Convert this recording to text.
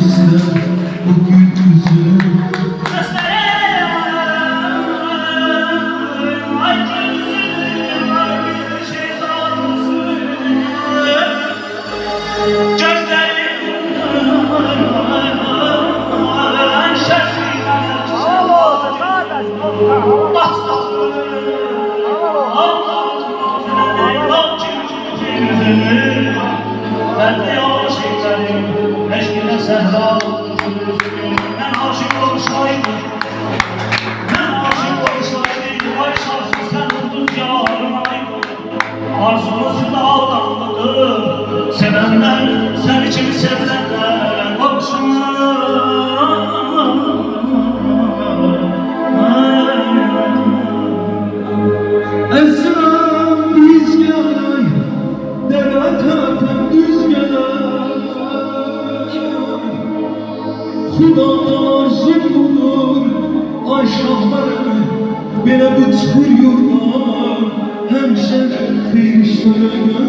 göster bugün yüzünü. Ben de aşıklarım, eşkine sehra. Ben aşık olsaydım, vay şarkı sen tuttun yarıma. Arzumuz dağlanmadı, sevenler, sen için sevenler konuşma. Esrem rüzgar, demet atan rüzgar. Xudadan arzum budur, ay şahlarım, belə bu çıxır yurdan, həmişə xeyir işlərə